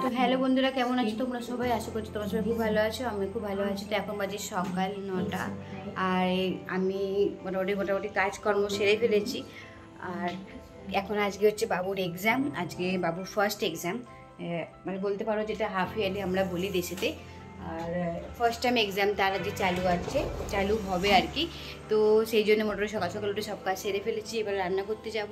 তো হ্যালো বন্ধুরা, কেমন আছো তোমরা সবাই? আশা করছি তোমরা সবাই খুব ভালো আছো। আমি খুব ভালো আছি। তো এখন বাজে সকাল 9টা, আর আমি মোটামুটি কাজকর্ম সেরে ফেলেছি। আর এখন আজকে হচ্ছে বাবুর এক্সাম, আজকে বাবুর ফার্স্ট এক্সাম, মানে বলতে পারো যেটা হাফ ইয়ারলি আমরা বলি দেশেতে। আর ফার্স্ট টাইম এক্সাম তার আজকে চালু হবে আর কি। তো সেই জন্য মোটামুটি সকাল সকাল উঠে সব কাজ সেরে ফেলেছি। এবার রান্না করতে যাব।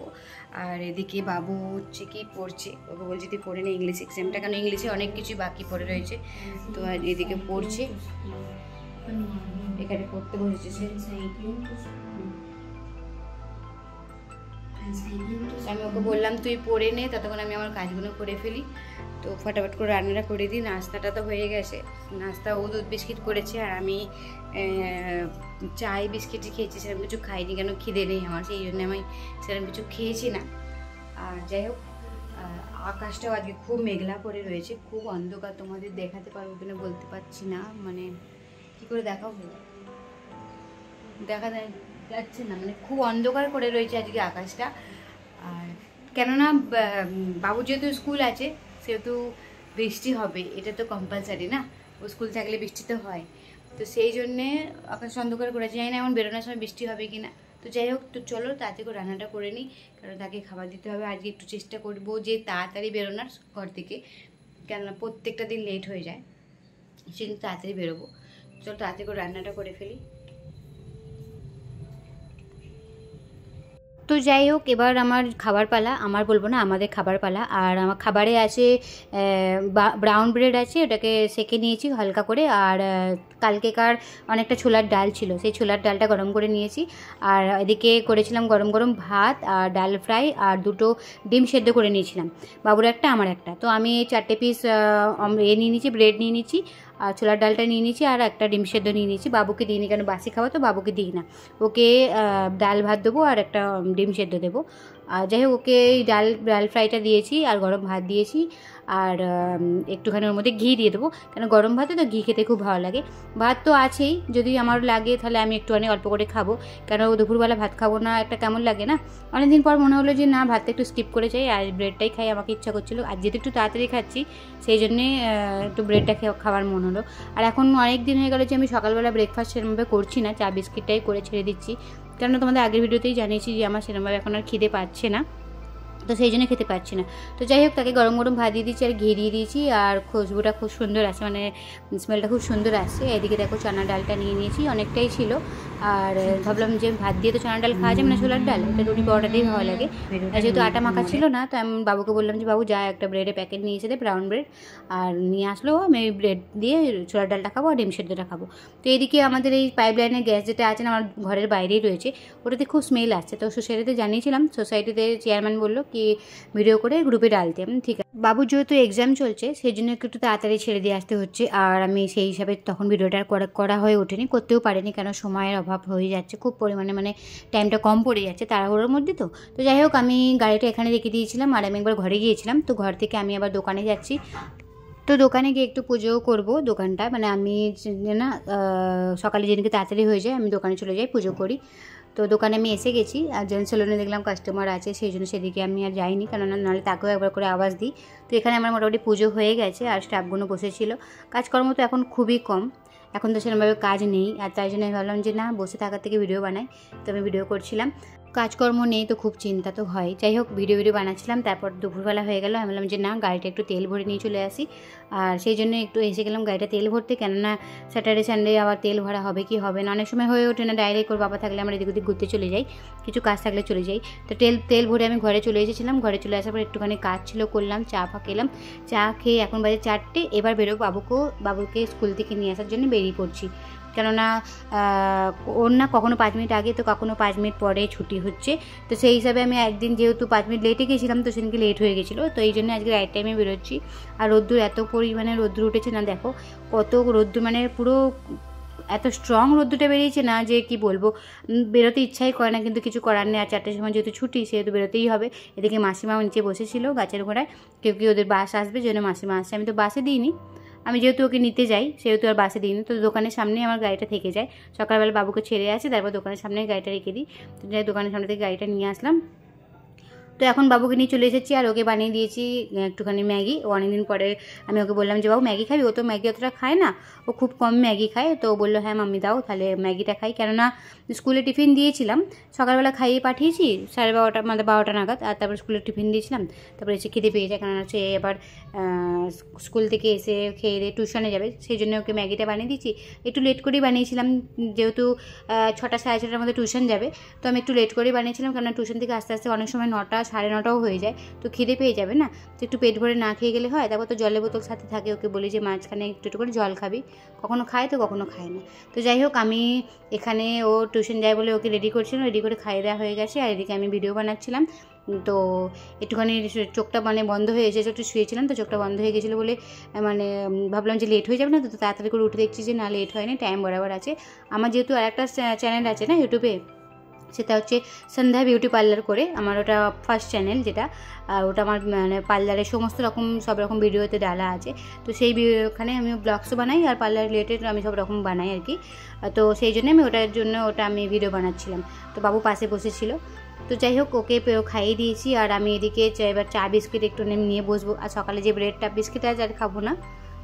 আর এদিকে বাবু হচ্ছে কি পড়ছে, ওকে বলছি তুই পড়ে নে ইংলিশ এক্সামটা, কারণ ইংলিশে অনেক কিছু বাকি পড়ে রয়েছে। তো আর এদিকে পড়ছে, এখানে পড়তে বসেছে সে। আমি ওকে বললাম তুই পড়ে নে, ততক্ষণ আমি আমার কাজগুলো করে ফেলি। তো ফটাফট করে রান্নাটা করে দিই। নাস্তাটা তো হয়ে গেছে, নাস্তা ও দুধ বিস্কিট করেছে, আর আমি চাই বিস্কিটই খেয়েছি, সেরকম কিছু খাইনি, কেন খিদে নেই আমার, সেই জন্য আমি সেরকম কিছু খেয়েছি না। আর যাই হোক, আকাশটাও আজকে খুব মেঘলা করে রয়েছে, খুব অন্ধকার, তোমাদের দেখাতে পারবো কিনা বলতে পারছি না, মানে কী করে দেখাবো, দেখা যাচ্ছে না, মানে খুব অন্ধকার করে রয়েছে আজকে আকাশটা। আর কেননা বাবুর যেহেতু স্কুল আছে, সেহেতু বৃষ্টি হবে, এটা তো কম্পালসারি না, ও স্কুল থাকলে বৃষ্টি তো হয়। তো সেই জন্যে আকাশ অন্ধকার করেছে, জানি না এমন বেরোনোর সময় বৃষ্টি হবে কি না। তো যাই হোক, তো চলো তাড়াতাড়ি করে রান্নাটা করে নিই, কারণ তাকে খাবার দিতে হবে। আজকে একটু চেষ্টা করবো যে তাড়াতাড়ি বেরোনোর ঘর থেকে, কেননা প্রত্যেকটা দিন লেট হয়ে যায়, সেদিন তাড়াতাড়ি বেরোবো। চলো তাড়াতাড়ি করে রান্নাটা করে ফেলি। তো যাই হোক, এবার আমার খাবার পালা, আমার বলবো না, আমাদের খাবার পালা। আর আমার খাবারে আছে ব্রাউন ব্রেড আছে, ওটাকে সেকে নিয়েছি হালকা করে। আর কালকেকার অনেকটা ছোলার ডাল ছিল, সেই ছোলার ডালটা গরম করে নিয়েছি। আর এদিকে করেছিলাম গরম গরম ভাত আর ডাল ফ্রাই, আর দুটো ডিম সেদ্ধ করে নিয়েছিলাম, বাবুর একটা আমার একটা। তো আমি 4টে পিস নিয়ে নিয়েছি, ব্রেড নিয়ে নিয়েছি, আর ছোলার ডালটা নিয়ে নিয়েছি, আর একটা ডিম সেদ্ধ নিয়ে নিয়েছি। বাবুকে দিইনি, কেন বাসি খাওয়া তো, বাবুকে দিই না, ওকে ডাল ভাত দেবো আর একটা ডিম সেদ্ধ দেবো। আর যাই হোক, ওকে ডাল ফ্রাইটা দিয়েছি, আর গরম ভাত দিয়েছি, আর একটুখানি ওর মধ্যে ঘি দিয়ে দেবো, কেন গরম ভাতে তো ঘি খেতে খুব ভালো লাগে। ভাত তো আছেই, যদি আমার লাগে তাহলে আমি একটুখানি অল্প করে খাবো, কেন দুপুরবেলা ভাত খাবো না, একটা কেমন লাগে না। অনেকদিন পর মনে হলো যে না, ভাতটা একটু স্কিপ করে যাই, আর ব্রেডটাই খাই, আমাকে ইচ্ছা করছিলো। আর যেহেতু একটু তাড়াতাড়ি খাচ্ছি, সেই জন্যে একটু ব্রেডটা খাওয়ার মন হলো। আর এখন অনেক দিন হয়ে গেলো যে আমি সকালবেলা ব্রেকফাস্ট সেরকমভাবে করছি না, চা বিস্কিটটাই করে ছেড়ে দিচ্ছি, কেননা তোমাদের আগের ভিডিওতেই জানিয়েছি যে আমার সেরকমভাবে এখন আর খিদে পাচ্ছে না, তো সেই জন্য খেতে পারছি না। তো যাই হোক, তাকে গরম গরম ভাত দিয়ে দিয়েছি আর ঘি দিয়ে দিয়েছি, আর খুশবুটা খুব সুন্দর আসে, মানে স্মেলটা খুব সুন্দর আসছে। এদিকে দেখো চানা ডালটা নিয়ে নিয়েছি, অনেকটাই ছিল। আর ভাবলাম যে ভাত দিয়ে তো চানা ডাল খাওয়া যায়, মানে ছোলার ডাল, এটা রুটি পরোটা দিয়ে ভালো লাগে। আর যেহেতু আটা মাখা ছিল না, তো আমি বাবুকে বললাম যে বাবু যা একটা ব্রেডের প্যাকেট নিয়ে এসে দে, ব্রাউন ব্রেড। আর নিয়ে আসলো, আমি ব্রেড দিয়ে ছোলার ডালটা খাবো আর ডিম সেদ্ধটা খাবো। তো এদিকে আমাদের এই পাইপলাইনের গ্যাস যেটা আছে না, আমার ঘরের বাইরেই রয়েছে, ওটাতে খুব স্মেল আসছে। তো সোসাইটিতে জানিয়েছিলাম, সোসাইটিতে চেয়ারম্যান বললো কি ভিডিও করে গ্রুপে ডালতে। ঠিক আছে, বাবুর যেহেতু এক্সাম চলছে, সেই জন্য একটু তাড়াতাড়ি ছেড়ে দিয়ে আসতে হচ্ছে। আর আমি সেই হিসাবে তখন ভিডিওটা করা হয়ে ওঠেনি, করতেও পারিনি, কেন সময়ের অভাব হয়ে যাচ্ছে খুব পরিমাণে, মানে টাইমটা কম পড়ে যাচ্ছে তাড়াহুড়োর মধ্যে। তো যাই হোক, আমি গাড়িটা এখানে রেখে দিয়েছিলাম, আর আমি একবার ঘরে গিয়েছিলাম। তো ঘর থেকে আমি আবার দোকানে যাচ্ছি, তো দোকানে গিয়ে একটু পুজোও করবো। দোকানটা মানে আমি না সকালে যেদিনকে তাড়াতাড়ি হয়ে যায়, আমি দোকানে চলে যাই, পুজো করি। তো দোকানে আমি এসে গেছি, আর জেন্টস সেলুনে দেখলাম কাস্টমার আছে, সেই জন্য সেদিকে আমি আর যাইনি, কেননা নাহলে তাকেও একবার করে আওয়াজ দিই। তো এখানে আমার মোটামুটি পুজো হয়ে গেছে, আর স্টাফগুলো বসেছিল। কাজকর্ম তো এখন খুবই কম, এখন তো সেরকমভাবে কাজ নেই, আর তাই জন্য আমি ভাবলাম যে না, বসে থাকার থেকে ভিডিও বানাই। তো আমি ভিডিও করছিলাম, কাজকর্ম নেই তো খুব চিন্তা তো হয়। যাই হোক, ভিডিও বানাচ্ছিলাম। তারপর দুপুরবেলা হয়ে গেল, আমি বললাম যে না, গাড়িটা একটু তেল ভরে নিয়ে চলে আসি। আর সেই জন্য একটু এসে গেলাম গাড়িটা তেল ভরতে, কেননা স্যাটারডে সানডে আবার তেল ভরা হবে কি হবে না, অনেক সময় হয়ে ওঠে না। ডাইরেক্ট ওর বাবা থাকলে আমরা এদিক ওদিক ঘুরতে চলে যাই, কিছু কাজ থাকলে চলে যাই। তো তেল ভরে আমি ঘরে চলে এসেছিলাম। ঘরে চলে আসার পর একটুখানি কাজ ছিল, করলাম, চা খেলাম। চা খেয়ে এখন বাজে 4টে, এবার বেরোবো বাবুকে স্কুল থেকে নিয়ে আসার জন্য বেরিয়ে পড়ছি, কেননা ওর না কখনো 5 মিনিট আগে তো কখনো 5 মিনিট পরে ছুটি হচ্ছে। তো সেই হিসাবে আমি একদিন যেহেতু 5 মিনিট লেটে গেছিলাম, তো সেদিনকে লেট হয়ে গেছিলো, তো এই জন্য আজকে রাইট টাইমে বেরোচ্ছি। আর রোদ্দুর এত পরিমাণে রোদ্দুর উঠেছে না, দেখো কত রোদ্দুর, মানে পুরো এত স্ট্রং রোদ্দুরটা বেরিয়েছে না, যে কি বলবো, বেরোতে ইচ্ছাই করে না, কিন্তু কিছু করার নেই। আর 4টার সময় যেহেতু ছুটি, সেহেতু বেরোতেই হবে। এদিকে মাসিমাও নিচে বসেছিল গাছের গোড়ায়, কেউ ওদের বাস আসবে, জন্য মাসিমা আসছে। আমি তো বাসে দিইনি, আমি যেহেতু ওকে নিতে যাই, সেহেতু আর বাসে দিইনি। তো দোকানের সামনেই আমার গাড়িটা থেকে যায়, সকালবেলা বাবুকে ছেড়ে আসি, তারপর দোকানের সামনে গাড়িটা রেখে দিই। তো যাই, দোকানের সামনে থেকে গাড়িটা নিয়ে আসলাম। তো তো এখন বাবুকে নিয়ে চলে এসেছি আর ওকে বানিয়ে দিয়েছি একটুখানি ম্যাগি। অনেকদিন পরে আমি ওকে বললাম যে বাবু ম্যাগি খাবি, ও তো ম্যাগি অতটা খায় না, ও খুব কম ম্যাগি খায়। তো ও বললো হ্যাঁ মাম্মি দাও তাহলে ম্যাগিটা খাই, কেননা স্কুলে টিফিন দিয়েছিলাম, সকালবেলা খাইয়ে পাঠিয়েছি 12:30 মানে 12টা নাগাদ, আর তারপর স্কুলে টিফিন দিয়েছিলাম, তারপরে এসে খিদে পেয়ে যায়, কেননা হচ্ছে এবার স্কুল থেকে এসে খেয়ে দিয়ে টিউশনে যাবে, সেই জন্য ওকে ম্যাগিটা বানিয়ে দিয়েছি। একটু লেট করেই বানিয়েছিলাম, যেহেতু 6টা 6:30টার মধ্যে টিউশন যাবে, তো আমি একটু লেট করেই বানিয়েছিলাম, কেননা টিউশন থেকে আস্তে আস্তে অনেক সময় 9টা 9:30টাও হয়ে যায়, তো খিদে পেয়ে যাবে না, তো একটু পেট ভরে না খেয়ে গেলে হয়। তারপর তো জলের বোতল সাথে থাকে, ওকে বলি যে মাঝখানে একটু একটু করে জল খাবি, কখনো খায় তো কখনো খায় না। তো যাই হোক, আমি এখানে ও টিউশন যায় বলে ওকে রেডি করছিলাম, রেডি করে খাইয়ে দেওয়া হয়ে গেছে, আর এদিকে আমি ভিডিও বানাচ্ছিলাম। তো একটুখানি চোখটা মানে বন্ধ হয়ে এসেছে, একটু শুয়েছিলাম তো চোখটা বন্ধ হয়ে গেছিলো বলে মানে ভাবলাম যে লেট হয়ে যাবে না, তো তাড়াতাড়ি করে উঠে দেখছি যে না লেট হয়নি, টাইম বরাবর আছে। আমার যেহেতু আর একটা চ্যানেল আছে না ইউটিউবে, সেটা হচ্ছে সন্ধ্যা বিউটি পার্লার করে, আমার ওটা ফার্স্ট চ্যানেল যেটা, ওটা আমার মানে পার্লারের সমস্ত রকম সব রকম ভিডিওতে ডালা আছে। তো সেই ওখানে আমি ব্লগসও বানাই আর পার্লার রিলেটেড আমি সব রকম বানাই আর কি। তো সেই জন্য আমি ওটার জন্য আমি ভিডিও বানাচ্ছিলাম, তো বাবু পাশে বসেছিল। তো যাই হোক, ওকে খাইয়ে দিয়েছি, আর আমি এদিকে এবার চা বিস্কিট একটু নিয়ে বসবো। আর সকালে যে ব্রেডটা বিস্কিট আজ আর খাবো না,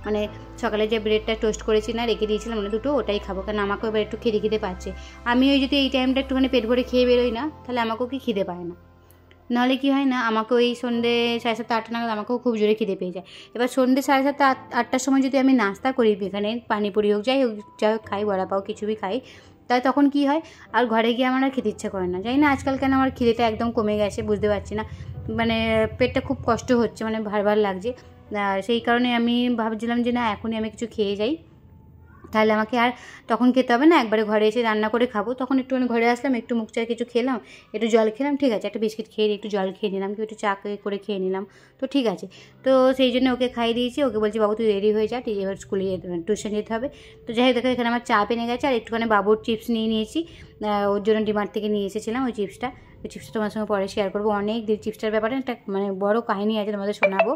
মানে সকালে যে ব্রেডটা টোস্ট করেছি না রেখে দিয়েছিলাম মানে দুটো, ওটাই খাবো, কারণ আমাকেও এবার একটু খিদে পাচ্ছে। আমি ওই যদি এই টাইমটা একটুখানি পেট ভরে খেয়ে বেরোই না, তাহলে আমাকেও কি খিদে পায় না, নাহলে কি হয় না, আমাকে ওই সন্ধ্যে 7:30 8টা নাগাদ আমাকেও খুব জোরে খিদে পেয়ে যায়। এবার সন্ধ্যে 7:30 8টার সময় যদি আমি নাস্তা করি, এখানে পানিপুরি হোক যাই হোক খাই, বড়াপাও কিছুই খাই, তাই তখন কি হয় আর ঘরে গিয়ে আমার আর খেতে ইচ্ছা করে না। জানি না আজকাল কেন আমার খিদেটা একদম কমে গেছে, বুঝতে পারছি না, মানে পেটটা খুব কষ্ট হচ্ছে, মানে ভার লাগছে। সেই কারণে আমি ভাবছিলাম যে না এখনই আমি কিছু খেয়ে যাই, তাহলে আমাকে আর তখন খেতে হবে না, একবারে ঘরে এসে রান্না করে খাবো। তখন একটুখানি ঘরে আসলাম, একটু মুখ চা কিছু খেলাম, একটু জল খেলাম, ঠিক আছে, একটা বিস্কিট খেয়ে একটু জল খেয়ে নিলাম, একটু চা করে খেয়ে নিলাম, তো ঠিক আছে। তো সেই জন্য ওকে খাইয়ে দিয়েছি, ওকে বলছি বাবু তুই রেডি হয়ে যা, এবার স্কুলে টিউশন যেতে হবে। তো যাই হোক, দেখো এখানে আমার চা পেনে গেছে, আর একটুখানি বাবুর চিপস নিয়ে নিয়েছি, ওর জন্য ডিমার্ট থেকে নিয়ে এসেছিলাম ওই চিপসটা। ওই চিপসটা তোমার সঙ্গে পরে শেয়ার করবো। অনেক চিপসটার ব্যাপারে একটা মানে বড় কাহিনী আছে, তোমাদের শোনাবো,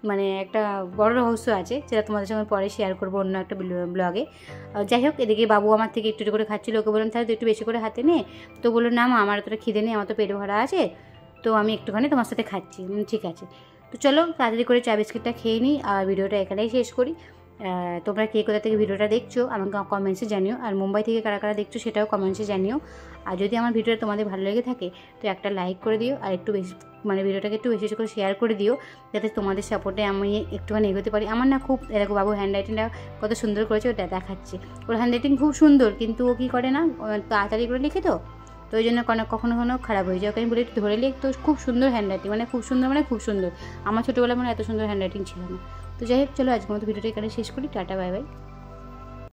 মানে একটা বড় রহস্য আছে, সেটা তোমাদের সঙ্গে পরে শেয়ার করবো অন্য একটা ব্লগে। যাই হোক, এদিকে বাবু আমার থেকে একটু করে খাচ্ছিলো, ওকে বললাম তাহলে তো একটু বেশি করে হাতে নে, তো বললো না মা আমার অতটা খিদে নেই, আমার তো পেট ভরা আছে, তো আমি একটুখানি তোমার সাথে খাচ্ছি। ঠিক আছে, তো চলো তাড়াতাড়ি করে চা বিস্কিটটা খেয়ে নিই, আর ভিডিওটা এখানেই শেষ করি। তোমরা কে কোথা থেকে ভিডিওটা দেখছো আমাকে কমেন্টসে জানিও, আর মুম্বাই থেকে কারা কারা দেখছো সেটাও কমেন্টসে জানিও। আর যদি আমার ভিডিওটা তোমাদের ভালো লেগে থাকে তো একটা লাইক করে দিও, আর একটু বেশি মানে ভিডিওটাকে একটু বেশি করে শেয়ার করে দিও, যাতে তোমাদের সাপোর্টে আমি একটুখানি এগোতে পারি। আমার না খুব এরকম বাবু হ্যান্ডরাইটিংটা কত সুন্দর করেছে, ওটা দেখাচ্ছে, ওর হ্যান্ডরাইটিং খুব সুন্দর, কিন্তু ও কী করে না তাড়াতাড়ি করে লিখে, তো ওই জন্য কখনো কখনো খারাপ হয়ে যায়। ওকে আমি বলি একটু ধরে লিখ, তো খুব সুন্দর হ্যান্ডরাইটিং, মানে খুব সুন্দর। আমার ছোটোবেলায় মানে এত সুন্দর হ্যান্ডরাইটিং ছিল না। তো যাই হোক, চলো আজকের মতো ভিডিওটা এখানে শেষ করি, টাটা বাই বাই।